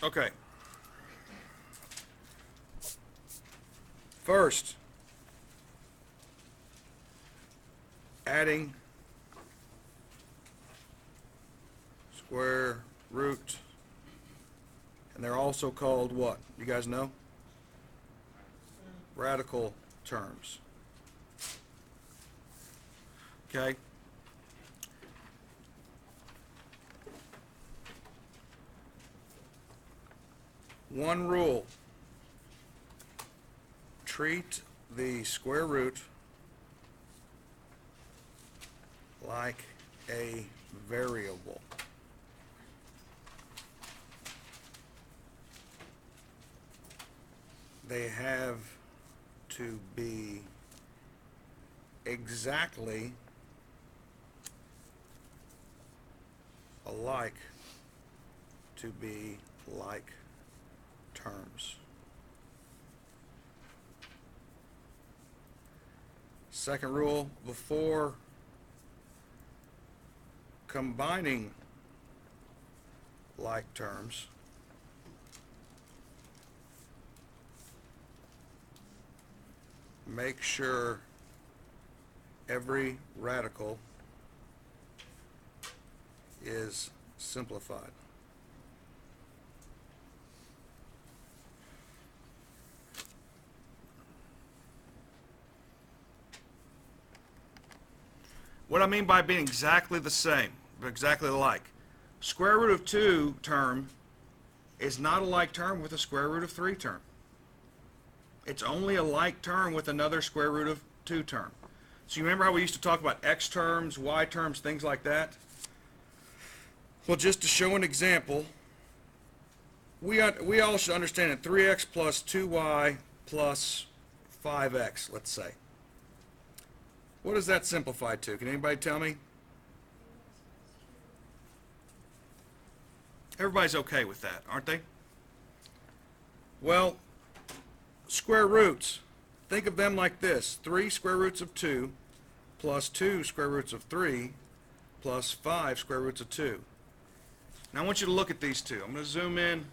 Okay. First, adding square root, and they're also called what? You guys know? Radical terms. Okay? One rule. Treat the square root like a variable. They have to be exactly alike to be like terms. Second rule, before combining like terms, make sure every radical is simplified. What I mean by being exactly the same, but exactly alike. Square root of 2 term is not a like term with a square root of 3 term. It's only a like term with another square root of 2 term. So you remember how we used to talk about x terms, y terms, things like that? Well, just to show an example, we all should understand that 3x plus 2y plus 5x, let's say. What does that simplify to? Can anybody tell me? Everybody's okay with that, aren't they? Well, square roots, think of them like this. 3 square roots of 2 plus 2 square roots of 3 plus 5 square roots of 2. Now I want you to look at these two. I'm going to zoom in.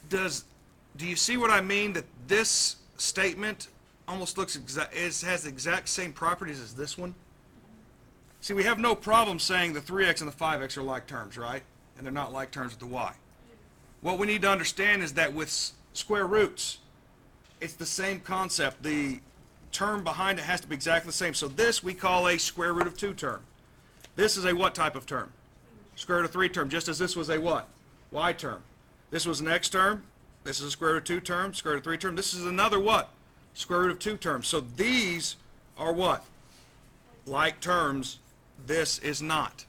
Do you see what I mean? That this statement almost looks has the exact same properties as this one. See, we have no problem saying the 3x and the 5x are like terms, right? And they're not like terms with the y. What we need to understand is that with square roots, it's the same concept. The term behind it has to be exactly the same. So this we call a square root of 2 term. This is a what type of term? Square root of 3 term, just as this was a what? Y term. This was an x term. This is a square root of 2 term, square root of 3 term. This is another what? Square root of 2 terms. So these are what? Like terms. This is not.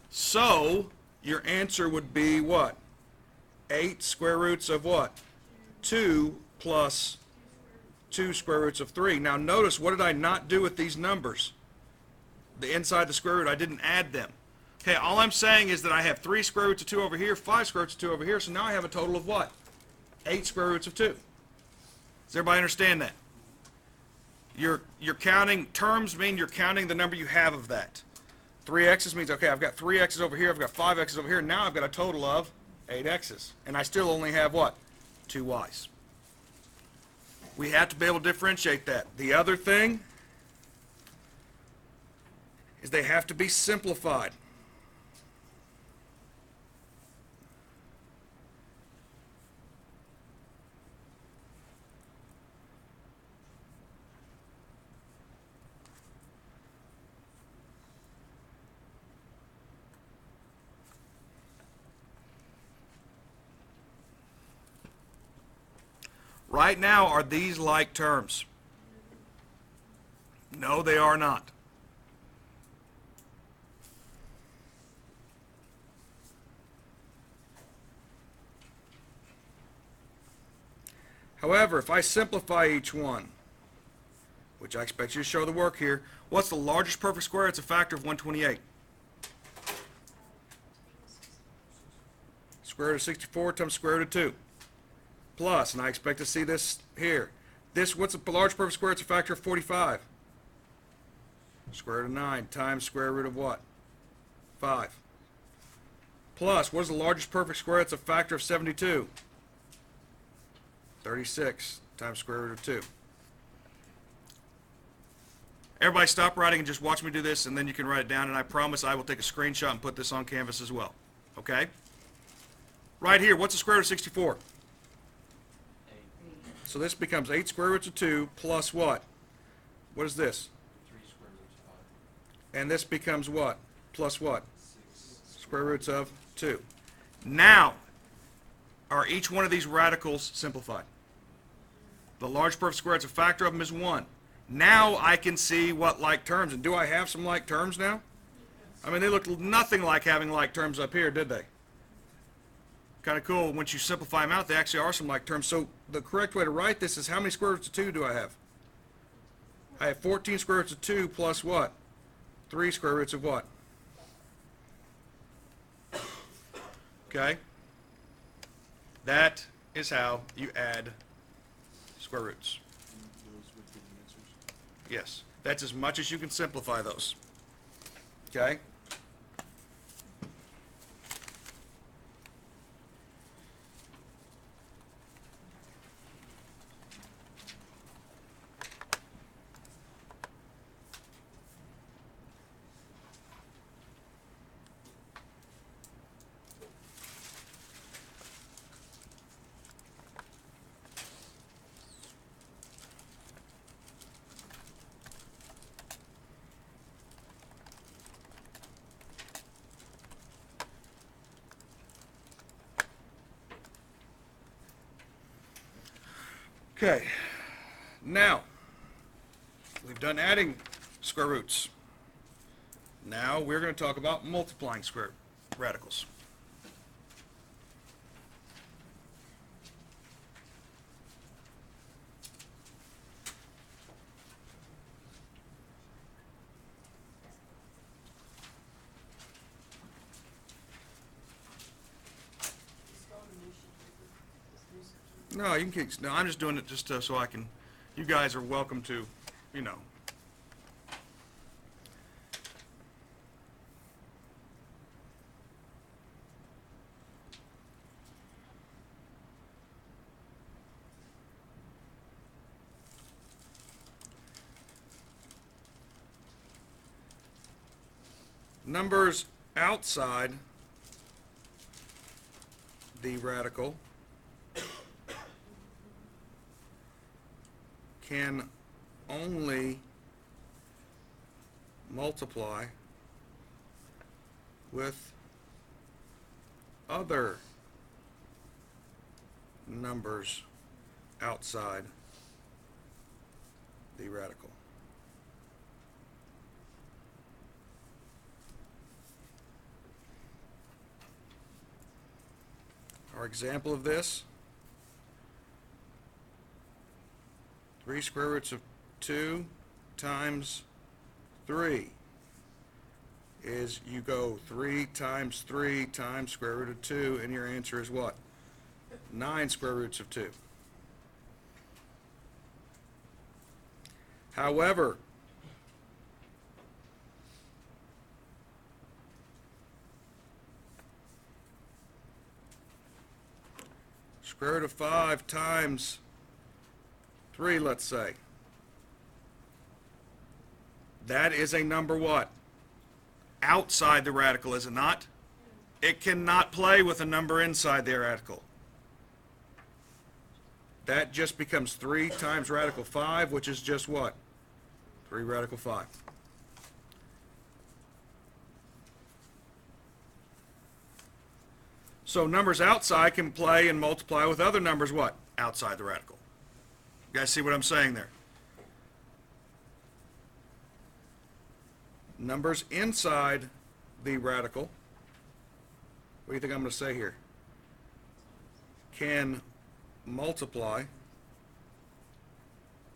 So your answer would be what? 8 square roots of what? 2 plus 2 square roots of 3. Now notice, what did I not do with these numbers? The inside the square root, I didn't add them. Okay, all I'm saying is that I have 3 square roots of 2 over here, 5 square roots of 2 over here, so now I have a total of what? 8 square roots of 2. Does everybody understand that? You're counting, terms mean you're counting the number you have of that. 3x's means, okay, I've got 3x's over here, I've got 5x's over here, now I've got a total of 8x's. And I still only have what? 2 y's. We have to be able to differentiate that. The other thing is they have to be simplified. Right now, are these like terms? No, they are not. However, if I simplify each one, which I expect you to show the work here, what's the largest perfect square? It's a factor of 128. Square root of 64 times square root of 2. Plus, and I expect to see this here. This, what's a large perfect square? It's a factor of 45. Square root of 9 times square root of what? 5. plus, what is the largest perfect square that's a factor of 72? 36 times square root of 2. Everybody stop writing and just watch me do this, and then you can write it down, and I promise I will take a screenshot and put this on Canvas as well. Okay? Right here, what's the square root of 64? 8. So this becomes 8 square roots of 2 plus what? What is this? 3 square roots of 5. And this becomes what? Plus what? 6. Square roots of 2. Now, are each one of these radicals simplified? The large perfect square, it's a factor of them is 1. Now I can see what like terms. And do I have some like terms now? I mean, they look nothing like having like terms up here, did they? Kind of cool. Once you simplify them out, they actually are some like terms. So the correct way to write this is how many square roots of 2 do I have? I have 14 square roots of 2 plus what? 3 square roots of what? Okay? That is how you add square roots. Those would be the answers. Yes, that's as much as you can simplify those. Okay? Okay, now, we've done adding square roots. Now we're going to talk about multiplying square radicals. No, you can keep, no, I'm just doing it just so I can, you guys are welcome to, you know. Numbers outside the radical can only multiply with other numbers outside the radical. Our example of this, 3 square roots of 2 times 3 is you go 3 times 3 times square root of 2, and your answer is what? 9 square roots of 2. However, square root of 5 times 3, let's say. That is a number what? Outside the radical, is it not? It cannot play with a number inside the radical. That just becomes 3 times radical 5, which is just what? 3 radical 5. So numbers outside can play and multiply with other numbers what? Outside the radical. You guys see what I'm saying there? Numbers inside the radical, what do you think I'm going to say here? Can multiply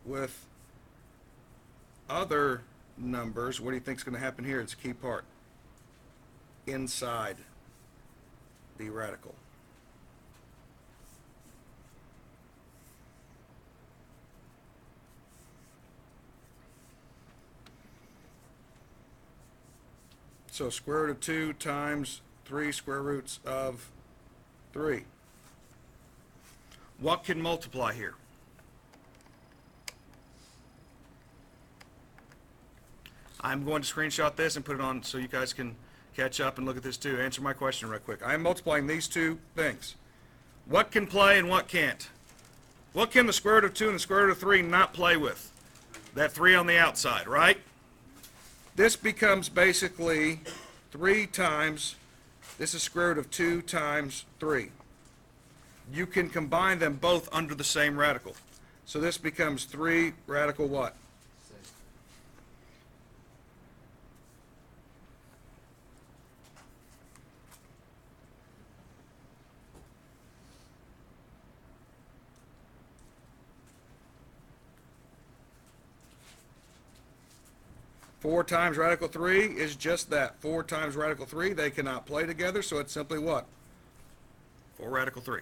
with other numbers. What do you think is going to happen here? It's a key part. Inside the radical. So square root of 2 times 3 square roots of 3. What can multiply here? I'm going to screenshot this and put it on so you guys can catch up and look at this too. Answer my question right quick. I'm multiplying these two things. What can play and what can't? What can the square root of 2 and the square root of 3 not play with? That 3 on the outside, right? This becomes basically 3 times, this is square root of 2 times 3. You can combine them both under the same radical. So this becomes 3 radical what? 6. 4 times radical 3 is just that. 4 times radical 3, they cannot play together, so it's simply what? 4 radical 3.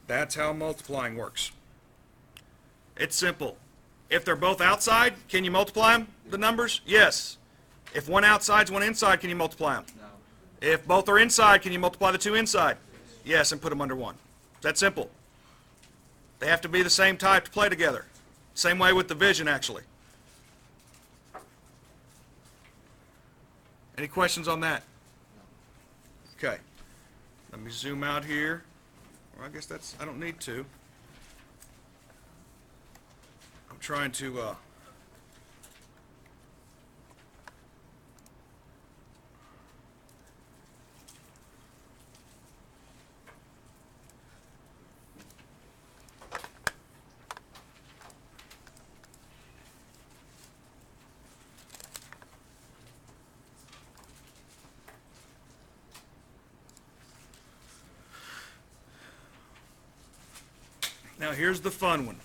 That's how multiplying works. It's simple. If they're both outside, can you multiply them, the numbers? Yes. If one outside's one inside, can you multiply them? No. If both are inside, can you multiply the 2 inside? Yes, and put them under 1. That's simple. They have to be the same type to play together. Same way with division, actually. Any questions on that? Okay. Let me zoom out here. Or I guess that's, I don't need to. I'm trying to, now here's the fun one.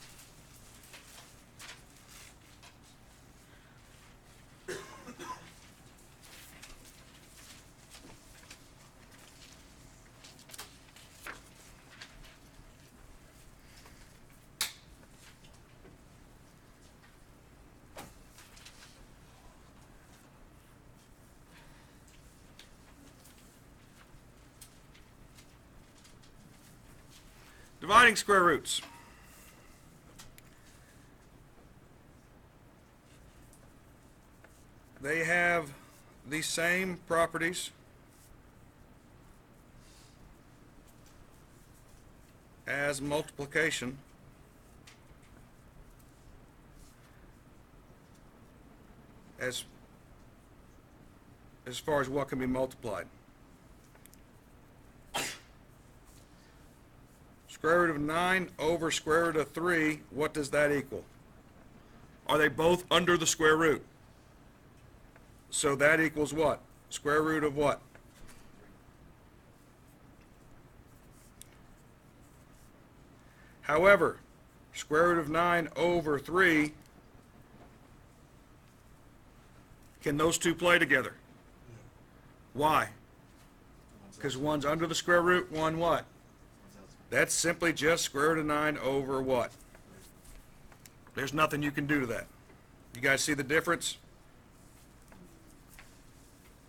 Dividing square roots. They have the same properties as multiplication, as far as what can be multiplied. Square root of 9 over square root of 3, what does that equal? Are they both under the square root? So that equals what? Square root of what? However, square root of 9 over 3, can those two play together? Why? Because one's under the square root, one what? That's simply just square root of 9 over what? There's nothing you can do to that. You guys see the difference?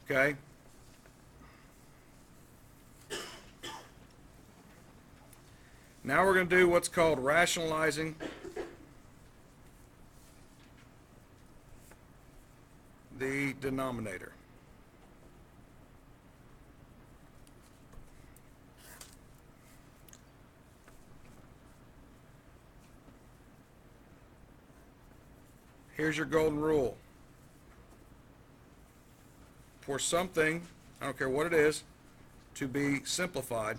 Okay? Now we're going to do what's called rationalizing the denominator. Here's your golden rule. For something, I don't care what it is, to be simplified,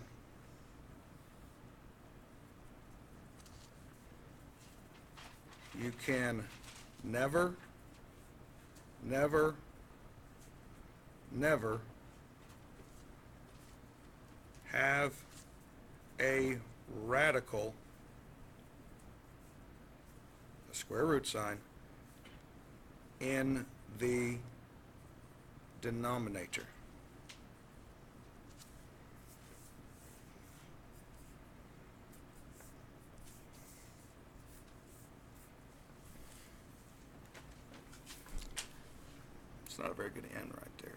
you can never, never, never have a radical, a square root sign, in the denominator. It's not a very good end right there.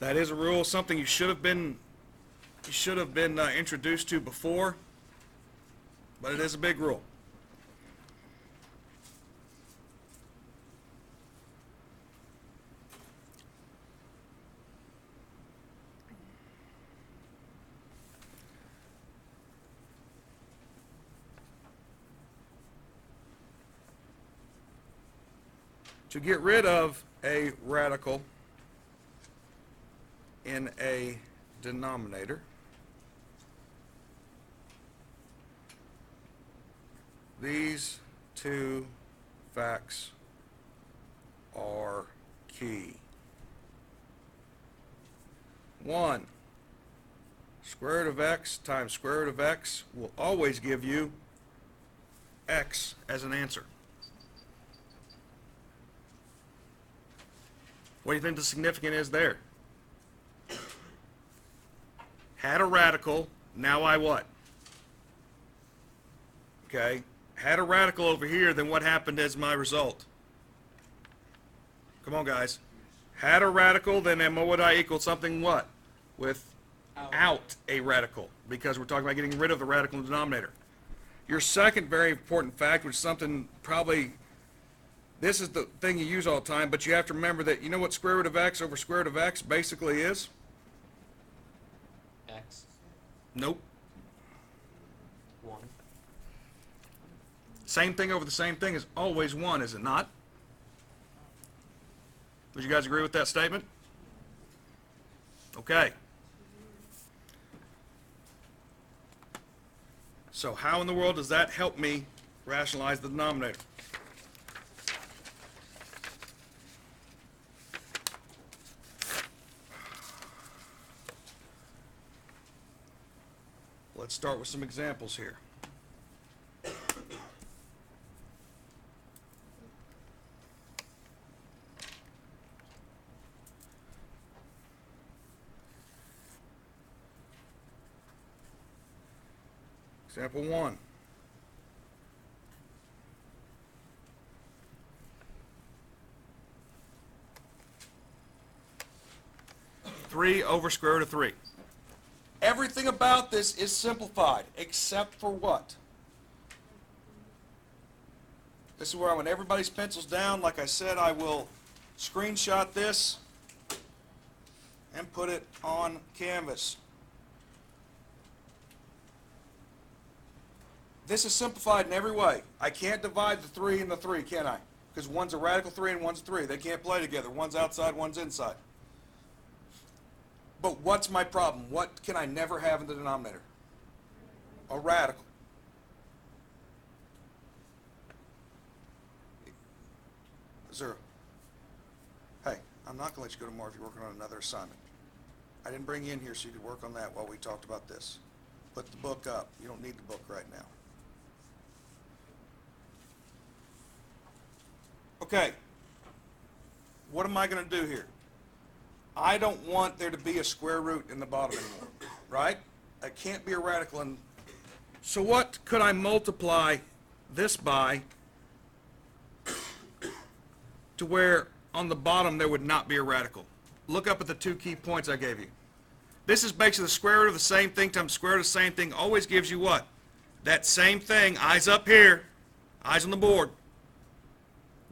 That is a rule, something you should have been introduced to before, but it is a big rule. To get rid of a radical in a denominator, these two facts are key. 1, square root of x times square root of x will always give you x as an answer. What do you think the significance is there? Had a radical, now I what? Okay, had a radical over here, then what happened as my result? Come on, guys. Had a radical, then what would I equal something what? Without a radical, because we're talking about getting rid of the radical in the denominator. Your second very important fact, which is something probably, this is the thing you use all the time, but you have to remember that, you know what square root of x over square root of x basically is? X. Nope. 1. Same thing over the same thing is always 1, is it not? Would you guys agree with that statement? Okay. So how in the world does that help me rationalize the denominator? Let's start with some examples here. Example 1. Three over square root of 3. Everything about this is simplified, except for what? This is where I want everybody's pencils down. Like I said, I will screenshot this and put it on canvas. This is simplified in every way. I can't divide the 3 and the 3, can I? Because one's a radical 3 and one's a 3. They can't play together. One's outside, one's inside. But what's my problem? What can I never have in the denominator? A radical. Zero. Hey, I'm not going to let you go tomorrow if you're working on another assignment. I didn't bring you in here so you could work on that while we talked about this. Put the book up. You don't need the book right now. Okay. What am I going to do here? I don't want there to be a square root in the bottom anymore, right? It can't be a radical. And so what could I multiply this by to where on the bottom there would not be a radical? Look up at the 2 key points I gave you. This is basically the square root of the same thing times square root of the same thing always gives you what? That same thing, eyes up here, eyes on the board,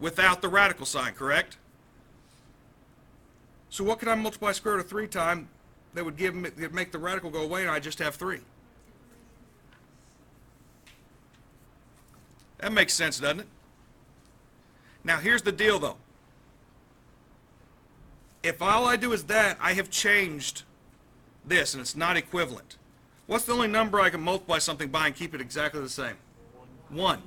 without the radical sign, correct? So what could I multiply square root of 3 times that would make the radical go away and I just have 3? That makes sense, doesn't it? Now here's the deal though. If all I do is that, I have changed this and it's not equivalent. What's the only number I can multiply something by and keep it exactly the same? 1.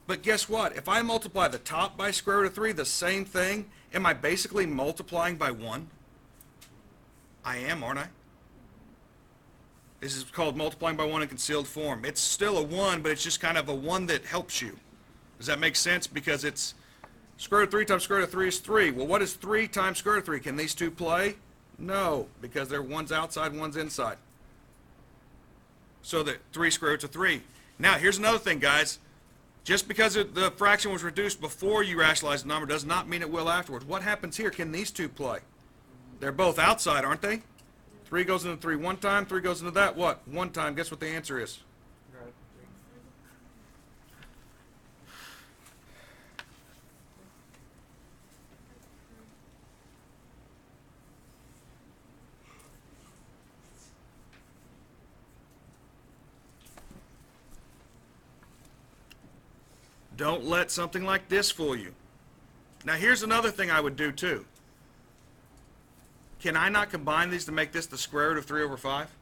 But guess what? If I multiply the top by square root of 3, the same thing, am I basically multiplying by 1? I am, aren't I? This is called multiplying by 1 in concealed form. It's still a 1, but it's just kind of a 1 that helps you. Does that make sense? Because it's square root of 3 times square root of 3 is 3. Well, what is 3 times square root of 3? Can these two play? No, because they're one's outside, one's inside. So the 3 square roots of 3. Now, here's another thing, guys. Just because the fraction was reduced before you rationalize the number does not mean it will afterwards. What happens here? Can these two play? They're both outside, aren't they? 3 goes into 3 one time, 3 goes into that, what? One time. Guess what the answer is? Right. Don't let something like this fool you. Now here's another thing I would do too. Can I not combine these to make this the square root of 3 over 5?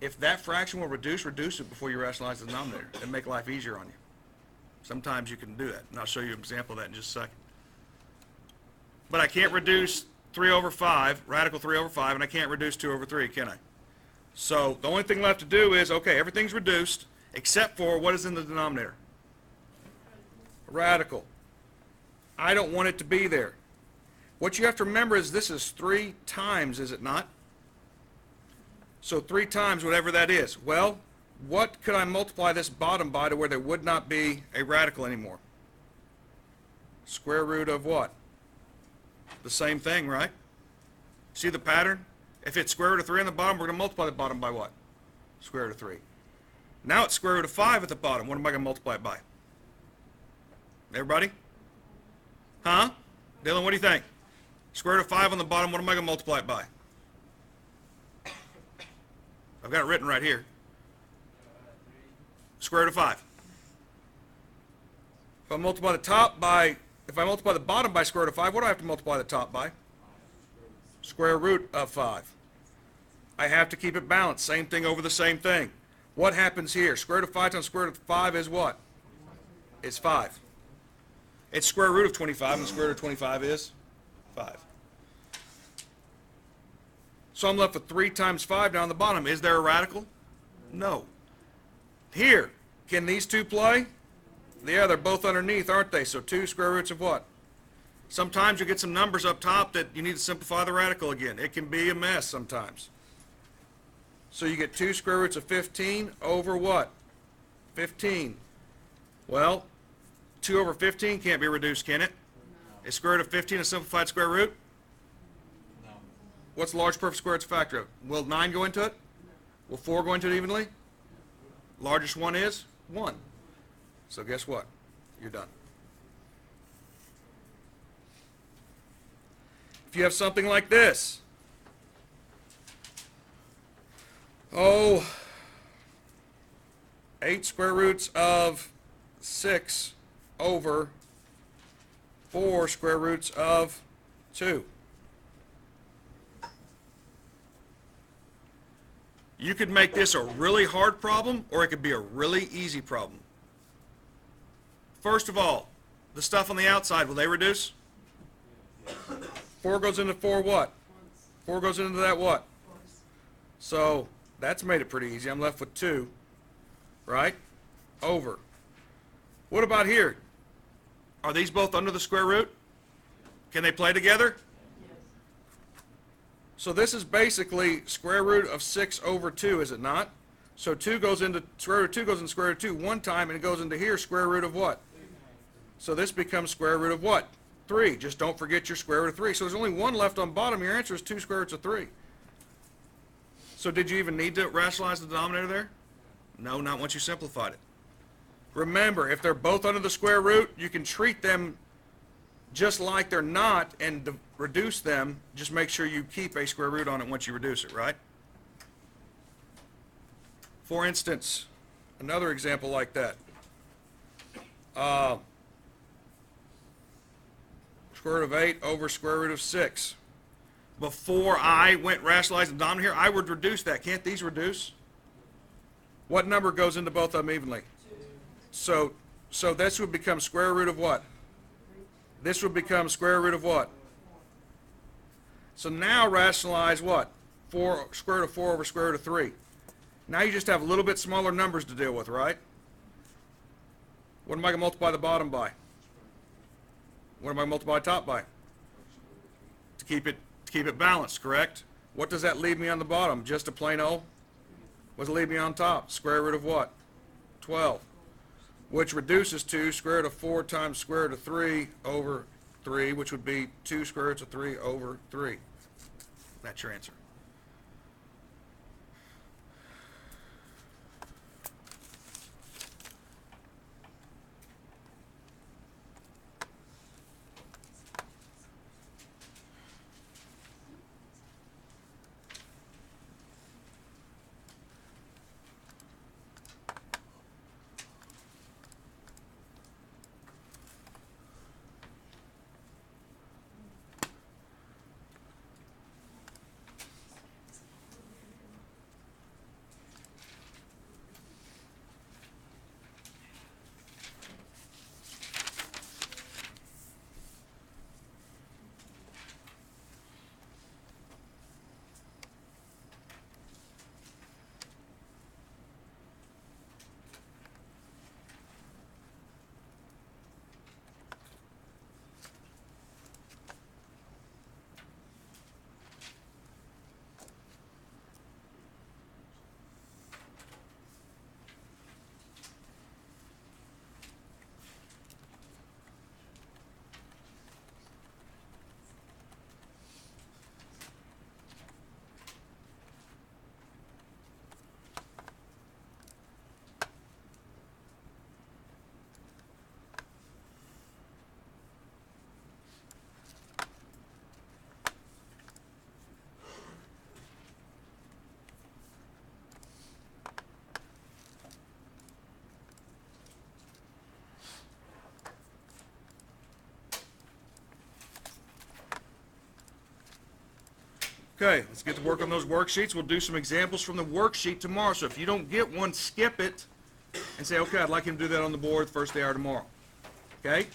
If that fraction will reduce it before you rationalize the denominator and make life easier on you. Sometimes you can do that, and I'll show you an example of that in just a second. But I can't reduce 3 over 5, radical 3 over 5, and I can't reduce 2 over 3, can I? So the only thing left to do is, okay, everything's reduced except for what is in the denominator. A radical. I don't want it to be there. What you have to remember is this is 3 times, is it not? So 3 times whatever that is. Well, what could I multiply this bottom by to where there would not be a radical anymore? Square root of what? The same thing, right? See the pattern? If it's square root of 3 on the bottom, we're going to multiply the bottom by what? Square root of 3. Now it's square root of 5 at the bottom. What am I going to multiply it by? Everybody? Huh? Dylan, what do you think? Square root of 5 on the bottom, what am I going to multiply it by? I've got it written right here. Square root of 5. If I multiply the bottom by square root of 5, what do I have to multiply the top by? Square root of 5. I have to keep it balanced. Same thing over the same thing. What happens here? Square root of 5 times square root of 5 is what? It's 5. It's square root of 25, and square root of 25 is 5. So I'm left with 3 times 5 down the bottom. Is there a radical? No. Here, can these two play? Yeah, they're both underneath, aren't they? So 2 square roots of what? Sometimes you get some numbers up top that you need to simplify the radical again. It can be a mess sometimes. So you get 2 square roots of 15 over what? 15. Well, 2 over 15 can't be reduced, can it? Is square root of 15 a simplified square root? No. What's the large perfect square its factor of? Will 9 go into it? Will 4 go into it evenly? Largest one is 1. So guess what? You're done. If you have something like this, oh, 8 square roots of 6 over 4 square roots of 2. You could make this a really hard problem, or it could be a really easy problem. First of all, the stuff on the outside, will they reduce? 4 goes into 4 what? 4 goes into that what? So that's made it pretty easy. I'm left with 2, right? Over. What about here? Are these both under the square root? Can they play together? So this is basically square root of 6 over 2, is it not? So 2 goes into square root of 2 goes into square root of 2 one time, and it goes into here square root of what? So this becomes square root of what? 3. Just don't forget your square root of 3. So there's only 1 left on bottom. Your answer is 2 square roots of 3. So did you even need to rationalize the denominator there? No, not once you simplified it. Remember, if they're both under the square root, you can treat them just like they're not and reduce them. Just make sure you keep a square root on it once you reduce it, right? For instance, another example like that. Square root of 8 over square root of 6. Before I went rationalizing the denominator here, I would reduce that. Can't these reduce? What number goes into both of them evenly? 2. So this would become square root of what? This would become square root of what? So now rationalize what? 4 square root of 4 over square root of 3. Now you just have a little bit smaller numbers to deal with, right? What am I going to multiply the bottom by? What am I going to multiply the top by? To keep it balanced, correct? What does that leave me on the bottom? Just a plain old? What does it leave me on top? Square root of what? 12. Which reduces to square root of 4 times square root of 3 over 3, which would be 2 square roots of 3 over 3. That's your answer. Okay, let's get to work on those worksheets. We'll do some examples from the worksheet tomorrow. So if you don't get one, skip it and say, okay, I'd like him to do that on the board the first day of tomorrow. Okay?